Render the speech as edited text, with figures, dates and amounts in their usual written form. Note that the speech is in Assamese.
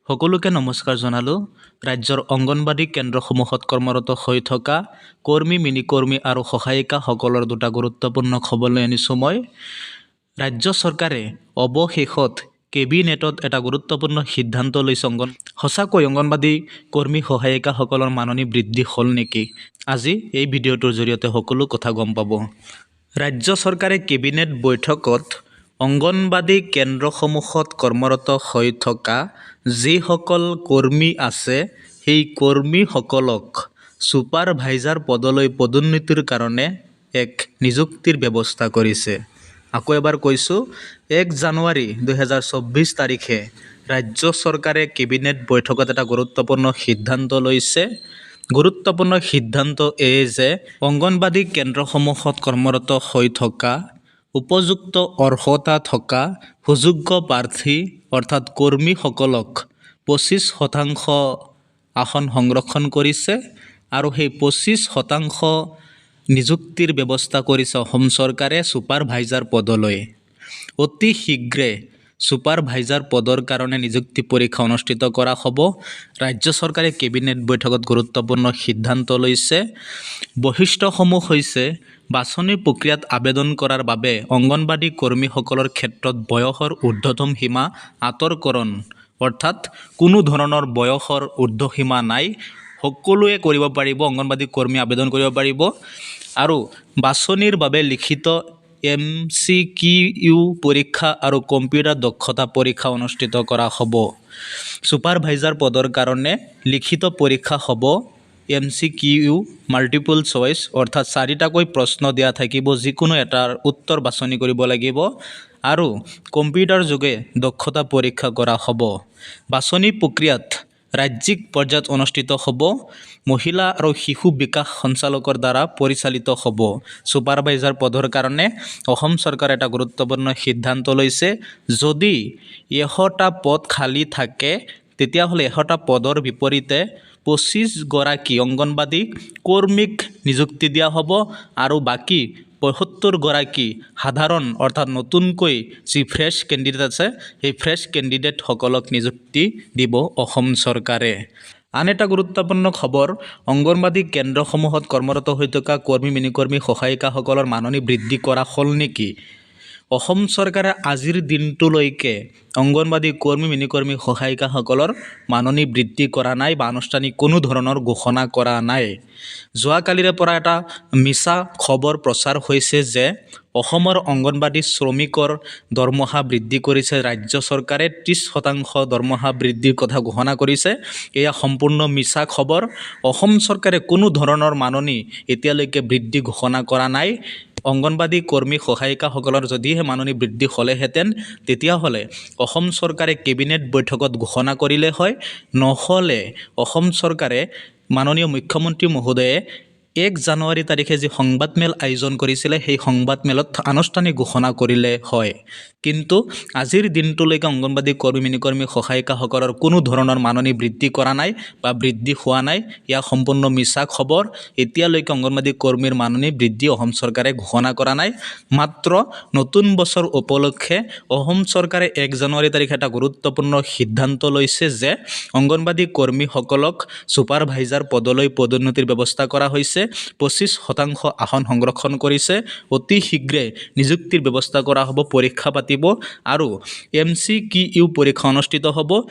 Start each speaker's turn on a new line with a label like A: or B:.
A: সকলোকে নমস্কাৰ জনালোঁ। ৰাজ্যৰ অংগনবাদী কেন্দ্ৰসমূহত কৰ্মৰত হৈ থকা কৰ্মী, মিনিকৰ্মী আৰু সহায়িকাসকলৰ দুটা গুৰুত্বপূৰ্ণ খবৰ লৈ আনিছোঁ মই। ৰাজ্য চৰকাৰে অৱশেষত কেবিনেটত এটা গুৰুত্বপূৰ্ণ সিদ্ধান্ত লৈছে। সঁচাকৈ অংগনবাদী কৰ্মী সহায়িকাসকলৰ মাননি বৃদ্ধি হ'ল নেকি? আজি এই ভিডিঅ'টোৰ জৰিয়তে সকলো কথা গম পাব। ৰাজ্য চৰকাৰে কেবিনেট বৈঠকত অংগনবাদী কেন্দ্ৰসমূহত কৰ্মৰত হৈ থকা যিসকল কৰ্মী আছে সেই কৰ্মীসকলক ছুপাৰভাইজাৰ পদলৈ পদোন্নতিৰ কাৰণে এক নিযুক্তিৰ ব্যৱস্থা কৰিছে। আকৌ এবাৰ কৈছোঁ, 1 জানুৱাৰী 2024 তাৰিখে ৰাজ্য চৰকাৰে কেবিনেট বৈঠকত এটা গুৰুত্বপূৰ্ণ সিদ্ধান্ত লৈছে। গুৰুত্বপূৰ্ণ সিদ্ধান্ত এই যে অংগনবাদী কেন্দ্ৰসমূহত কৰ্মৰত হৈ থকা উপযুক্ত অৰ্হতা থকা সুযোগ্য প্ৰাৰ্থী অৰ্থাৎ কৰ্মীসকলক 25% আসন সংৰক্ষণ কৰিছে আৰু সেই 25% নিযুক্তিৰ ব্যৱস্থা কৰিছে অসম চৰকাৰে ছুপাৰভাইজাৰ পদলৈ। অতি শীঘ্ৰে ছুপাৰভাইজাৰ পদৰ কাৰণে নিযুক্তি পৰীক্ষা অনুষ্ঠিত কৰা হ'ব। ৰাজ্য চৰকাৰে কেবিনেট বৈঠকত গুৰুত্বপূৰ্ণ সিদ্ধান্ত লৈছে। বৈশিষ্ট্যসমূহ হৈছে বাছনি প্ৰক্ৰিয়াত আবেদন কৰাৰ বাবে অংগনবাদী কৰ্মীসকলৰ ক্ষেত্ৰত বয়সৰ ঊৰ্ধ্বতম সীমা আঁতৰকৰণ, অৰ্থাৎ কোনো ধৰণৰ বয়সৰ ঊৰ্ধ্বসীমা নাই, সকলোৱে কৰিব পাৰিব, অংগনবাদী কৰ্মী আবেদন কৰিব পাৰিব। আৰু বাছনিৰ বাবে লিখিত MCQ পৰীক্ষা আৰু কম্পিউটাৰ দক্ষতা পৰীক্ষা অনুষ্ঠিত কৰা হ'ব। ছুপাৰভাইজাৰ পদৰ কাৰণে লিখিত পৰীক্ষা হ'ব। MCQ মাল্টিপল চইচ, অৰ্থাৎ 4টাকৈ প্ৰশ্ন দিয়া থাকিব, যিকোনো এটাৰ উত্তৰ বাছনি কৰিব লাগিব আৰু কম্পিউটাৰ যোগে দক্ষতা পৰীক্ষা কৰা হ'ব। বাছনি প্ৰক্ৰিয়াত ৰাজ্যিক পৰ্যায়ত অনুষ্ঠিত হ'ব। মহিলা আৰু শিশু বিকাশ সঞ্চালকৰ দ্বাৰা পৰিচালিত হ'ব। ছুপাৰভাইজাৰ পদৰ কাৰণে অসম চৰকাৰে এটা গুৰুত্বপূৰ্ণ সিদ্ধান্ত লৈছে। যদি 100টা পদ খালী থাকে তেতিয়াহ'লে 100টা পদৰ বিপৰীতে 25গৰাকী অংগনবাদী কৰ্মীক নিযুক্তি দিয়া হ'ব আৰু বাকী 75গৰাকী সাধাৰণ অৰ্থাৎ নতুনকৈ যি ফ্ৰেছ কেণ্ডিডেট আছে সেই ফ্ৰেছ কেণ্ডিডেটসকলক নিযুক্তি দিব অসম চৰকাৰে। আন এটা গুৰুত্বপূৰ্ণ খবৰ, অংগনবাদী কেন্দ্ৰসমূহত কৰ্মৰত হৈ থকা কৰ্মী, মিনিকৰ্মী সহায়িকাসকলৰ মাননি বৃদ্ধি কৰা হ'ল নেকি? অসম চৰকাৰে আজিৰ দিনটোলৈকে অংগনবাদী কৰ্মী, মিনিকৰ্মী সহায়িকাসকলৰ মাননি বৃদ্ধি কৰা নাই বা আনুষ্ঠানিক কোনো ধৰণৰ ঘোষণা কৰা নাই। যোৱাকালিৰে পৰা এটা মিছা খবৰ প্ৰচাৰ হৈছে যে অসমৰ অংগনবাদী শ্ৰমিকৰ দৰমহা বৃদ্ধি কৰিছে ৰাজ্য চৰকাৰে, 30% দৰমহা বৃদ্ধিৰ কথা ঘোষণা কৰিছে। এয়া সম্পূৰ্ণ মিছা খবৰ। অসম চৰকাৰে কোনো ধৰণৰ মাননি এতিয়ালৈকে বৃদ্ধি ঘোষণা কৰা নাই। অংগনবাদী কৰ্মী সহায়িকাসকলৰ যদিহে মাননি বৃদ্ধি হ'লেহেঁতেন তেতিয়াহ'লে অসম চৰকাৰে কেবিনেট বৈঠকত ঘোষণা কৰিলে হয়, নহ'লে অসম চৰকাৰে মাননীয় মুখ্যমন্ত্ৰী মহোদয়ে 1 জানুৱাৰী তাৰিখে যি সংবাদমেল আয়োজন কৰিছিলে সেই সংবাদমেলত আনুষ্ঠানিক ঘোষণা কৰিলে হয়। কিন্তু আজিৰ দিনটোলৈকে অংগনবাদী কৰ্মী, মিনিকৰ্মী সহায়িকাসকলৰ কোনো ধৰণৰ মাননি বৃদ্ধি কৰা নাই বা বৃদ্ধি হোৱা নাই। এয়া সম্পূৰ্ণ মিছা খবৰ। এতিয়ালৈকে অংগনবাদী কৰ্মীৰ মাননি বৃদ্ধি অসম চৰকাৰে ঘোষণা কৰা নাই। মাত্ৰ নতুন বছৰ উপলক্ষে অসম চৰকাৰে 1 জানুৱাৰী তাৰিখে এটা গুৰুত্বপূৰ্ণ সিদ্ধান্ত লৈছে যে অংগনবাদী কৰ্মীসকলক ছুপাৰভাইজাৰ পদলৈ পদোন্নতিৰ ব্যৱস্থা কৰা হৈছে। 25% আসন সংৰক্ষণ কৰিছে। অতি শীঘ্ৰে নিযুক্তিৰ ব্যৱস্থা কৰা হ'ব, পৰীক্ষা পাতিব আৰু MCQ পৰীক্ষা অনুষ্ঠিত হ'ব।